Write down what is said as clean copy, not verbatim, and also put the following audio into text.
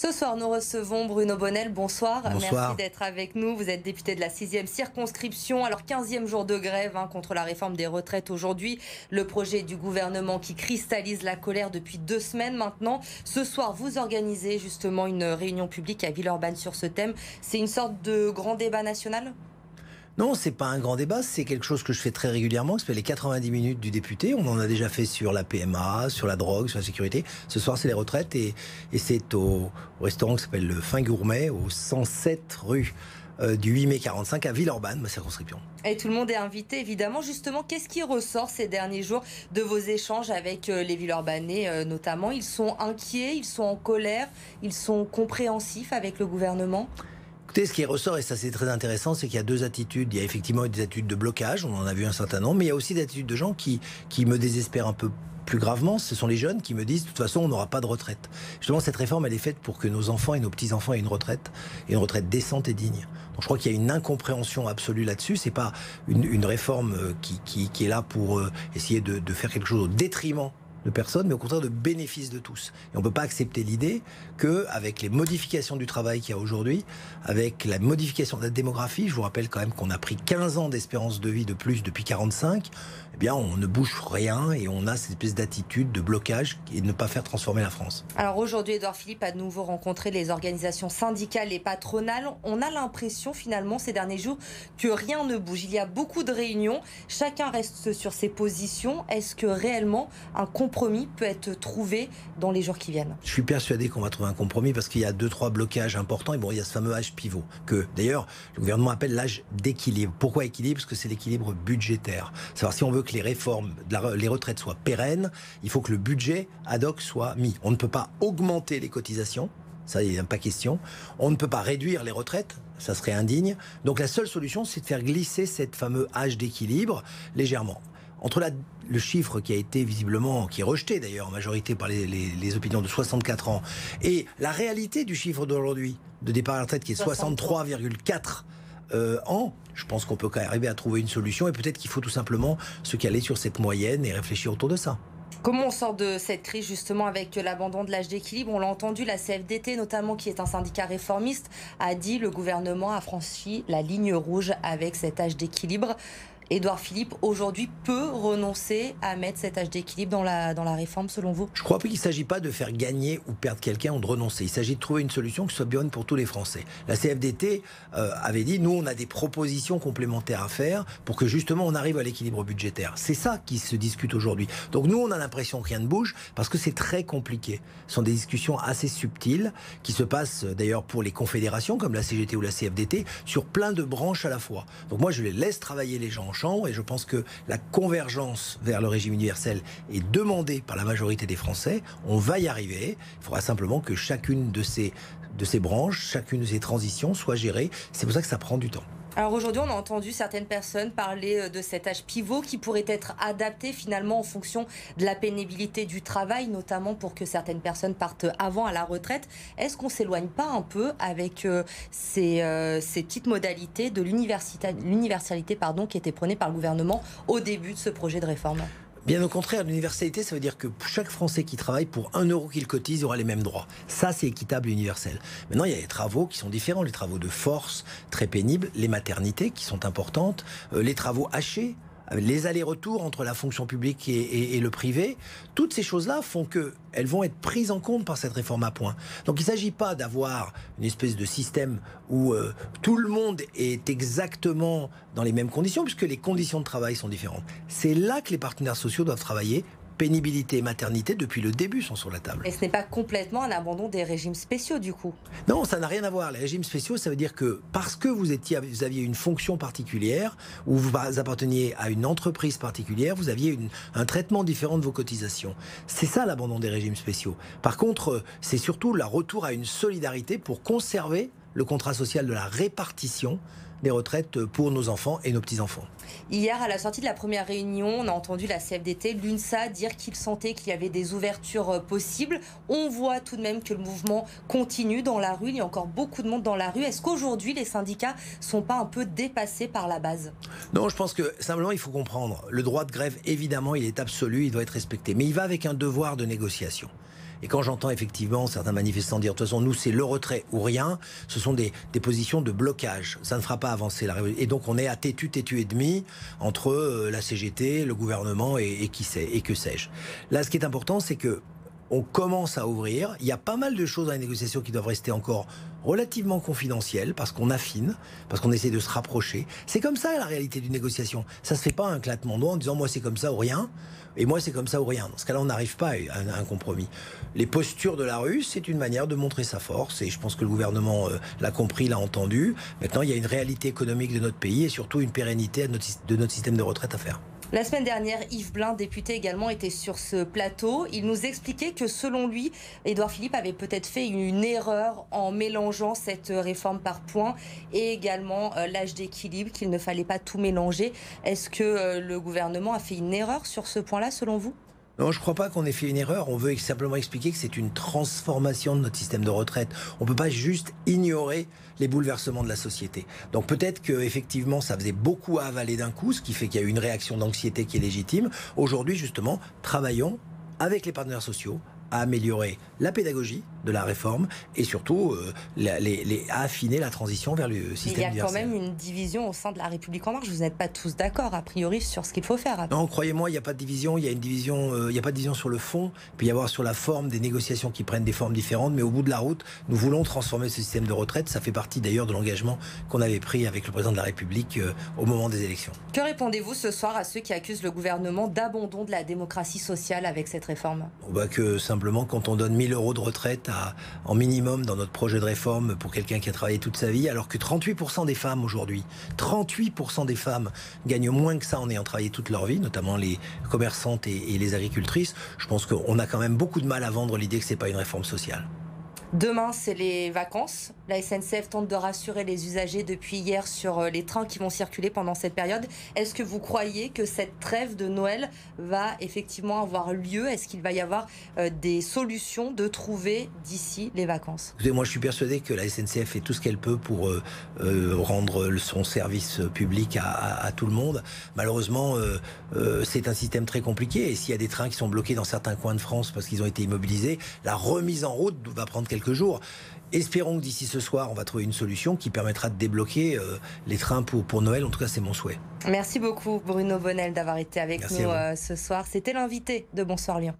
Ce soir, nous recevons Bruno Bonnell. Bonsoir. Bonsoir. Merci d'être avec nous. Vous êtes député de la 6e circonscription. Alors, 15e jour de grève contre la réforme des retraites aujourd'hui. Le projet du gouvernement qui cristallise la colère depuis 2 semaines maintenant. Ce soir, vous organisez justement une réunion publique à Villeurbanne sur ce thème. C'est une sorte de grand débat national ? Non, c'est pas un grand débat, c'est quelque chose que je fais très régulièrement, qui s'appelle les 90 minutes du député. On en a déjà fait sur la PMA, sur la drogue, sur la sécurité. Ce soir, c'est les retraites et c'est au restaurant qui s'appelle le Fin Gourmet, au 107 rue du 8 mai 45 à Villeurbanne, ma circonscription. Et tout le monde est invité, évidemment. Justement, qu'est-ce qui ressort ces derniers jours de vos échanges avec les Villeurbanais notamment? Ils sont inquiets, ils sont en colère, ils sont compréhensifs avec le gouvernement? Écoutez, ce qui ressort, et ça c'est très intéressant, c'est qu'il y a 2 attitudes. Il y a effectivement des attitudes de blocage, on en a vu un certain nombre, mais il y a aussi des attitudes de gens qui me désespèrent un peu plus gravement. Ce sont les jeunes qui me disent, de toute façon, on n'aura pas de retraite. Justement, cette réforme, elle est faite pour que nos enfants et nos petits-enfants aient une retraite décente et digne. Donc je crois qu'il y a une incompréhension absolue là-dessus. C'est pas une réforme qui est là pour essayer de faire quelque chose au détriment de personnes, mais au contraire de bénéfice de tous. Et on ne peut pas accepter l'idée qu'avec les modifications du travail qu'il y a aujourd'hui, avec la modification de la démographie, je vous rappelle quand même qu'on a pris 15 ans d'espérance de vie de plus depuis 45, eh bien on ne bouge rien et on a cette espèce d'attitude de blocage et de ne pas faire transformer la France. Alors aujourd'hui, Édouard Philippe a de nouveau rencontré les organisations syndicales et patronales. On a l'impression finalement ces derniers jours que rien ne bouge. Il y a beaucoup de réunions, chacun reste sur ses positions. Est-ce que réellement un compromis peut être trouvé dans les jours qui viennent? Je suis persuadé qu'on va trouver un compromis parce qu'il y a 2-3 blocages importants. Et bon, il y a ce fameux âge pivot que d'ailleurs le gouvernement appelle l'âge d'équilibre. Pourquoi équilibre? Parce que c'est l'équilibre budgétaire. Savoir si on veut que les réformes, les retraites soient pérennes, il faut que le budget ad hoc soit mis. On ne peut pas augmenter les cotisations. Ça, il n'y a pas question. On ne peut pas réduire les retraites, ça serait indigne. Donc la seule solution, c'est de faire glisser cette fameux âge d'équilibre légèrement. Entre le chiffre qui a été visiblement, qui est rejeté d'ailleurs en majorité par les opinions de 64 ans, et la réalité du chiffre d'aujourd'hui, de départ à la retraite qui est 63,4 ans, je pense qu'on peut quand même arriver à trouver une solution et peut-être qu'il faut tout simplement se caler sur cette moyenne et réfléchir autour de ça. Comment on sort de cette crise justement avec l'abandon de l'âge d'équilibre? On l'a entendu, la CFDT notamment, qui est un syndicat réformiste, a dit le gouvernement a franchi la ligne rouge avec cet âge d'équilibre. Édouard Philippe, aujourd'hui, peut renoncer à mettre cet âge d'équilibre dans la réforme, selon vous? Je crois qu'il ne s'agit pas de faire gagner ou perdre quelqu'un ou de renoncer. Il s'agit de trouver une solution qui soit bonne pour tous les Français. La CFDT avait dit, nous, on a des propositions complémentaires à faire pour que justement on arrive à l'équilibre budgétaire. C'est ça qui se discute aujourd'hui. Donc nous, on a l'impression que rien ne bouge parce que c'est très compliqué. Ce sont des discussions assez subtiles qui se passent d'ailleurs pour les confédérations comme la CGT ou la CFDT sur plein de branches à la fois. Donc moi, je les laisse travailler les gens en chambre et je pense que la convergence vers le régime universel est demandée par la majorité des Français. On va y arriver. Il faudra simplement que chacune de ces branches, chacune de ces transitions soit gérée. C'est pour ça que ça prend du temps. Alors aujourd'hui, on a entendu certaines personnes parler de cet âge pivot qui pourrait être adapté finalement en fonction de la pénibilité du travail, notamment pour que certaines personnes partent avant à la retraite. Est-ce qu'on ne s'éloigne pas un peu avec ces petites modalités de l'universalité qui était prônée par le gouvernement au début de ce projet de réforme? Bien au contraire, l'universalité, ça veut dire que chaque Français qui travaille, pour 1 euro qu'il cotise, aura les mêmes droits. Ça, c'est équitable et universel. Maintenant, il y a des travaux qui sont différents. Les travaux de force, très pénibles, les maternités qui sont importantes, les travaux hachés, les allers-retours entre la fonction publique et le privé. Toutes ces choses-là font qu'elles vont être prises en compte par cette réforme à points. Donc il ne s'agit pas d'avoir une espèce de système où tout le monde est exactement dans les mêmes conditions, puisque les conditions de travail sont différentes. C'est là que les partenaires sociaux doivent travailler. Pénibilité et maternité, depuis le début, sont sur la table. Et ce n'est pas complètement un abandon des régimes spéciaux, du coup? Non, ça n'a rien à voir. Les régimes spéciaux, ça veut dire que parce que vous aviez une fonction particulière, ou vous apparteniez à une entreprise particulière, vous aviez un traitement différent de vos cotisations. C'est ça l'abandon des régimes spéciaux. Par contre, c'est surtout le retour à une solidarité pour conserver le contrat social de la répartition des retraites pour nos enfants et nos petits-enfants. Hier, à la sortie de la première réunion, on a entendu la CFDT, l'UNSA, dire qu'ils sentaient qu'il y avait des ouvertures possibles. On voit tout de même que le mouvement continue dans la rue. Il y a encore beaucoup de monde dans la rue. Est-ce qu'aujourd'hui, les syndicats ne sont pas un peu dépassés par la base? Non, je pense que simplement, il faut comprendre. Le droit de grève, évidemment, il est absolu, il doit être respecté. Mais il va avec un devoir de négociation. Et quand j'entends effectivement certains manifestants dire, de toute façon, nous, c'est le retrait ou rien, ce sont des positions de blocage. Ça ne fera pas avancer la révolution. Et donc, on est à têtu et demi entre la CGT, le gouvernement et qui sait, et que sais-je. Là, ce qui est important, c'est que on commence à ouvrir. Il y a pas mal de choses dans les négociations qui doivent rester encore relativement confidentielles parce qu'on affine, parce qu'on essaie de se rapprocher. C'est comme ça la réalité d'une négociation. Ça se fait pas un claquement de doigts en disant moi c'est comme ça ou rien, et moi c'est comme ça ou rien. Dans ce cas-là, on n'arrive pas à un compromis. Les postures de la rue, c'est une manière de montrer sa force, et je pense que le gouvernement l'a compris, l'a entendu. Maintenant, il y a une réalité économique de notre pays et surtout une pérennité de notre système de retraite à faire. La semaine dernière, Yves Blein, député également, était sur ce plateau. Il nous expliquait que selon lui, Édouard Philippe avait peut-être fait une erreur en mélangeant cette réforme par points et également l'âge d'équilibre, qu'il ne fallait pas tout mélanger. Est-ce que le gouvernement a fait une erreur sur ce point-là, selon vous ? Non, je ne crois pas qu'on ait fait une erreur. On veut simplement expliquer que c'est une transformation de notre système de retraite. On ne peut pas juste ignorer les bouleversements de la société. Donc peut-être qu'effectivement, ça faisait beaucoup à avaler d'un coup, ce qui fait qu'il y a eu une réaction d'anxiété qui est légitime. Aujourd'hui, justement, travaillons avec les partenaires sociaux à améliorer la pédagogie de la réforme et surtout à affiner la transition vers le système universel. Il y a quand même une division au sein de la République En Marche. Vous n'êtes pas tous d'accord, a priori, sur ce qu'il faut faire. Non, croyez-moi, il n'y a pas de division. Il y a une division, il n'y a pas de division sur le fond. Il peut y avoir sur la forme des négociations qui prennent des formes différentes. Mais au bout de la route, nous voulons transformer ce système de retraite. Ça fait partie d'ailleurs de l'engagement qu'on avait pris avec le président de la République au moment des élections. Que répondez-vous ce soir à ceux qui accusent le gouvernement d'abandon de la démocratie sociale avec cette réforme ? Que simplement, quand on donne 1 000 € de retraite en minimum dans notre projet de réforme pour quelqu'un qui a travaillé toute sa vie, alors que 38% des femmes aujourd'hui, 38% des femmes gagnent moins que ça en ayant travaillé toute leur vie, notamment les commerçantes et les agricultrices, je pense qu'on a quand même beaucoup de mal à vendre l'idée que ce n'est pas une réforme sociale. Demain, c'est les vacances. La SNCF tente de rassurer les usagers depuis hier sur les trains qui vont circuler pendant cette période. Est-ce que vous croyez que cette trêve de Noël va effectivement avoir lieu ? Est-ce qu'il va y avoir des solutions de trouver d'ici les vacances ? Écoutez, moi, je suis persuadé que la SNCF fait tout ce qu'elle peut pour rendre son service public à tout le monde. Malheureusement, c'est un système très compliqué. Et s'il y a des trains qui sont bloqués dans certains coins de France parce qu'ils ont été immobilisés, la remise en route va prendre quelques jours. Espérons que d'ici ce soir, on va trouver une solution qui permettra de débloquer les trains pour Noël. En tout cas, c'est mon souhait. Merci beaucoup, Bruno Bonnell, d'avoir été avec nous ce soir. C'était l'invité de Bonsoir Lyon.